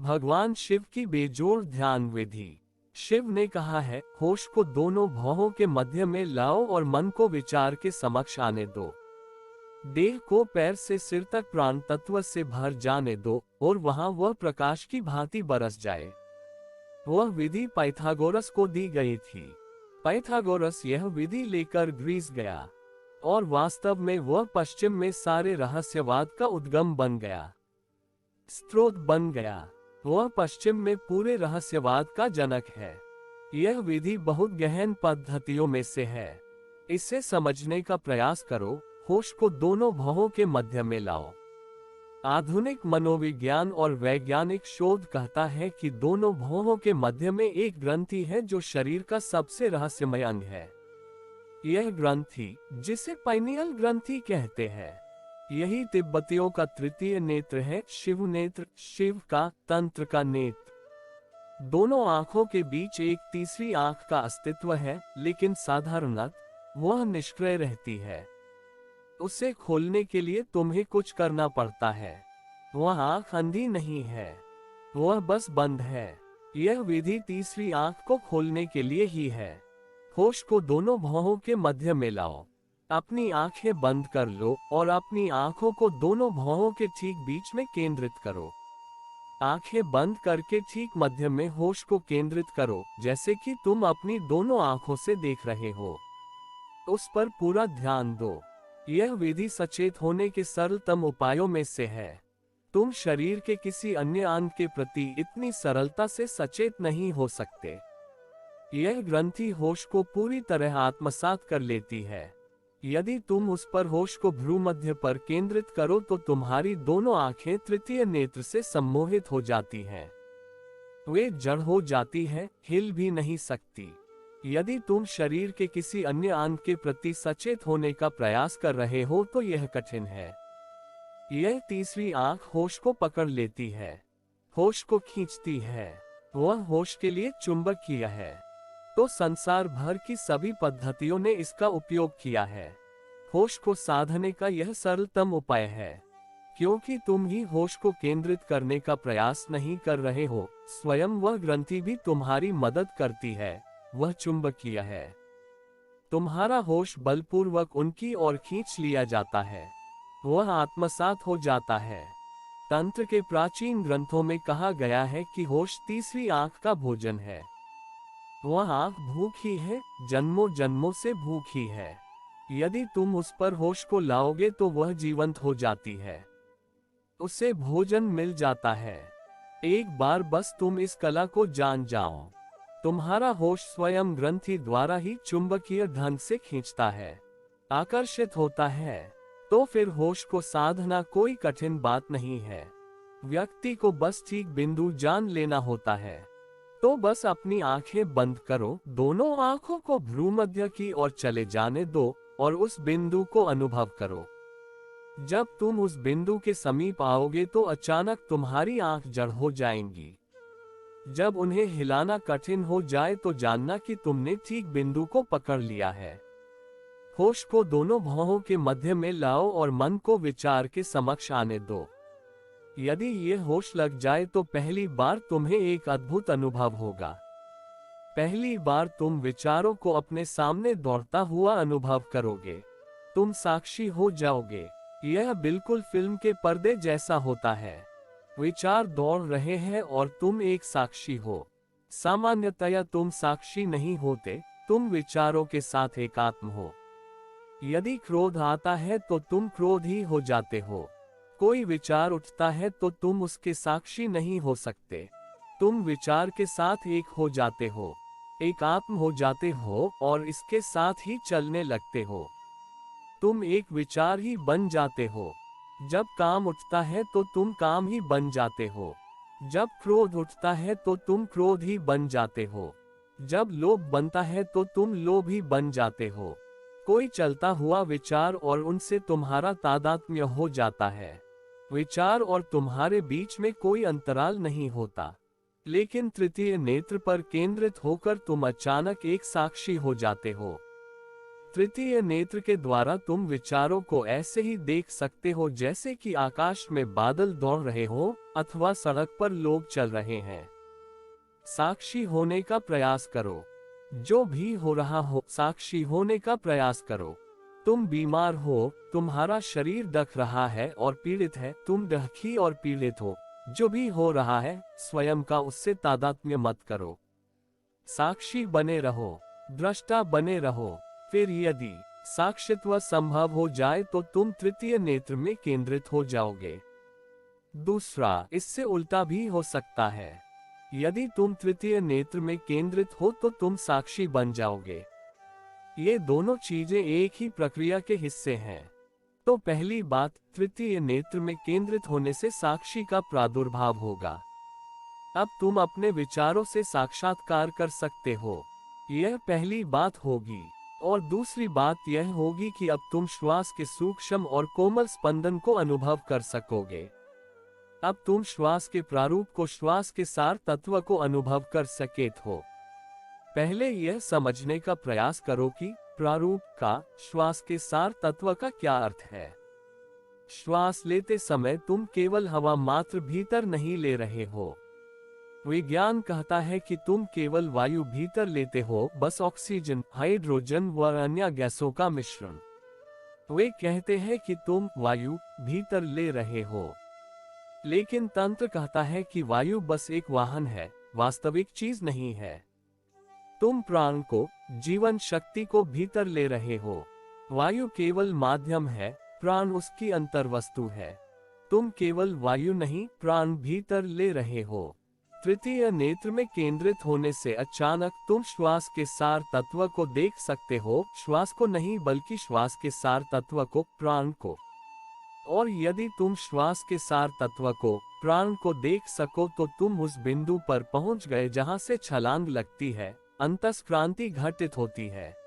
भगवान शिव की बेजोड़ ध्यान विधि। शिव ने कहा है, होश को दोनों भौहों के मध्य में लाओ और मन को विचार के समक्ष आने दो। देह को पैर से सिर तक प्राण तत्व से भर जाने दो और वहां वह प्रकाश की भांति बरस जाए। वह विधि पाइथागोरस को दी गई थी। पाइथागोरस यह विधि लेकर ग्रीस गया और वास्तव में वह पश्चिम में सारे रहस्यवाद का उद्गम बन गया, स्रोत बन गया। वह पश्चिम में पूरे रहस्यवाद का जनक है। यह विधि बहुत गहन पद्धतियों में से है। इसे समझने का प्रयास करो। होश को दोनों भौहों के मध्य में लाओ। आधुनिक मनोविज्ञान और वैज्ञानिक शोध कहता है कि दोनों भौहों के मध्य में एक ग्रंथि है जो शरीर का सबसे रहस्यमय अंग है। यह ग्रंथि, जिसे पाइनियल ग्रंथि कहते हैं, यही तिब्बतियों का तृतीय नेत्र है, शिव नेत्र, शिव का तंत्र का नेत्र। दोनों आंखों के बीच एक तीसरी आंख का अस्तित्व है, लेकिन साधारणतः वह निष्क्रिय रहती है। उसे खोलने के लिए तुम्हें कुछ करना पड़ता है। वह आंख अंधी नहीं है, वह बस बंद है। यह विधि तीसरी आंख को खोलने के लिए ही है। होश को दोनों भौहों के मध्य में लाओ। अपनी आंखें बंद कर लो और अपनी आंखों को दोनों भौहों के ठीक बीच में केंद्रित करो। आंखें बंद करके ठीक मध्य में होश को केंद्रित करो, जैसे कि तुम अपनी दोनों आंखों से देख रहे हो। उस पर पूरा ध्यान दो। यह विधि सचेत होने के सरलतम उपायों में से है। तुम शरीर के किसी अन्य अंग के प्रति इतनी सरलता से सचेत नहीं हो सकते। यह ग्रंथि होश को पूरी तरह आत्मसात कर लेती है। यदि तुम उस पर होश को भ्रूमध्य पर केंद्रित करो तो तुम्हारी दोनों आंखें तृतीय नेत्र से सम्मोहित हो जाती हैं। वे जड़ हो जाती हैं, हिल भी नहीं सकती। यदि तुम शरीर के किसी अन्य अंग के प्रति सचेत होने का प्रयास कर रहे हो तो यह कठिन है। यह तीसरी आंख होश को पकड़ लेती है, होश को खींचती है। वह होश के लिए चुंबकीय है। तो संसार भर की सभी पद्धतियों ने इसका उपयोग किया है। होश को साधने का यह सरलतम उपाय है, क्योंकि तुम ही होश को केंद्रित करने का प्रयास नहीं कर रहे हो। स्वयं वह ग्रंथि भी तुम्हारी मदद करती है, वह चुंबकीय है। तुम्हारा होश बलपूर्वक उनकी ओर खींच लिया जाता है, वह आत्मसात हो जाता है। तंत्र के प्राचीन ग्रंथों में कहा गया है कि होश तीसरी आंख का भोजन है। वह आंख भूखी है, जन्मों जन्मों से भूखी है। यदि तुम उस पर होश को लाओगे तो वह जीवंत हो जाती है, उसे भोजन मिल जाता है। एक बार बस तुम इस कला को जान जाओ। तुम्हारा होश स्वयं ग्रंथि द्वारा ही चुंबकीय ढंग से खींचता है, आकर्षित होता है। तो फिर होश को साधना कोई कठिन बात नहीं है। व्यक्ति को बस ठीक बिंदु जान लेना होता है। तो बस अपनी आंखें बंद करो, दोनों आंखों को भ्रूमध्य की ओर चले जाने दो और उस बिंदु को अनुभव करो। जब तुम उस बिंदु के समीप आओगे तो अचानक तुम्हारी आंख जड़ हो जाएंगी। जब उन्हें हिलाना कठिन हो जाए तो जानना कि तुमने ठीक बिंदु को पकड़ लिया है। होश को दोनों भौहों के मध्य में लाओ और मन को विचार के समक्ष आने दो। यदि ये होश लग जाए तो पहली बार तुम्हें एक अद्भुत अनुभव होगा। पहली बार तुम विचारों को अपने सामने दौड़ता हुआ अनुभव करोगे। तुम साक्षी हो जाओगे। यह बिल्कुल फिल्म के पर्दे जैसा होता है। विचार दौड़ रहे हैं और तुम एक साक्षी हो। सामान्यतया तुम साक्षी नहीं होते, तुम विचारों के साथ एकात्म हो। यदि क्रोध आता है तो तुम क्रोधी हो जाते हो। कोई विचार उठता है तो तुम उसके साक्षी नहीं हो सकते। तुम विचार के साथ एक हो जाते हो, एकात्म हो जाते हो और इसके साथ ही चलने लगते हो। तुम एक विचार ही बन जाते हो। जब काम उठता है तो तुम काम ही बन जाते हो। जब क्रोध उठता है तो तुम क्रोध ही बन जाते हो। जब लोभ बनता है तो तुम लोभ ही बन जाते हो। कोई चलता हुआ विचार और उनसे तुम्हारा तादात्म्य हो जाता है। विचार और तुम्हारे बीच में कोई अंतराल नहीं होता, लेकिन तृतीय नेत्र पर केंद्रित होकर तुम अचानक एक साक्षी हो जाते हो। तृतीय नेत्र के द्वारा तुम विचारों को ऐसे ही देख सकते हो जैसे कि आकाश में बादल दौड़ रहे हो अथवा सड़क पर लोग चल रहे हैं। साक्षी होने का प्रयास करो। जो भी हो रहा हो, साक्षी होने का प्रयास करो। तुम बीमार हो, तुम्हारा शरीर डक रहा है और पीड़ित है, तुम डकी और पीड़ित हो। जो भी हो रहा है, स्वयं का उससे तादात्म्य मत करो। साक्षी बने रहो, दृष्टा बने रहो। फिर यदि साक्षित्व संभव हो जाए तो तुम तृतीय नेत्र में केंद्रित हो जाओगे। दूसरा, इससे उल्टा भी हो सकता है। यदि तुम तृतीय नेत्र में केंद्रित हो तो तुम साक्षी बन जाओगे। ये दोनों चीजें एक ही प्रक्रिया के हिस्से हैं। तो पहली बात, तृतीय नेत्र में केंद्रित होने से साक्षी का प्रादुर्भाव होगा। अब तुम अपने विचारों से साक्षात्कार कर सकते हो, यह पहली बात होगी। और दूसरी बात यह होगी कि अब तुम श्वास के सूक्ष्म और कोमल स्पंदन को अनुभव कर सकोगे। अब तुम श्वास के प्रारूप को, श्वास के सार तत्व को अनुभव कर सकेत हो। पहले यह समझने का प्रयास करो कि प्रारूप का, श्वास के सार तत्व का क्या अर्थ है। श्वास लेते समय तुम केवल हवा मात्र भीतर नहीं ले रहे हो। विज्ञान कहता है कि तुम केवल वायु भीतर लेते हो, बस ऑक्सीजन, हाइड्रोजन व अन्य गैसों का मिश्रण। वे कहते हैं कि तुम वायु भीतर ले रहे हो, लेकिन तंत्र कहता है कि वायु बस एक वाहन है, वास्तविक चीज नहीं है। तुम प्राण को, जीवन शक्ति को भीतर ले रहे हो। वायु केवल माध्यम है, प्राण उसकी अंतर्वस्तु है। तुम केवल वायु नहीं, प्राण भीतर ले रहे हो। तृतीय नेत्र में केंद्रित होने से अचानक तुम श्वास के सार तत्व को देख सकते हो, श्वास को नहीं बल्कि श्वास के सार तत्व को, प्राण को। और यदि तुम श्वास के सार तत्व को, प्राण को देख सको तो तुम उस बिंदु पर पहुंच गए जहां से छलांग लगती है, अंतस्क्रांति घटित होती है।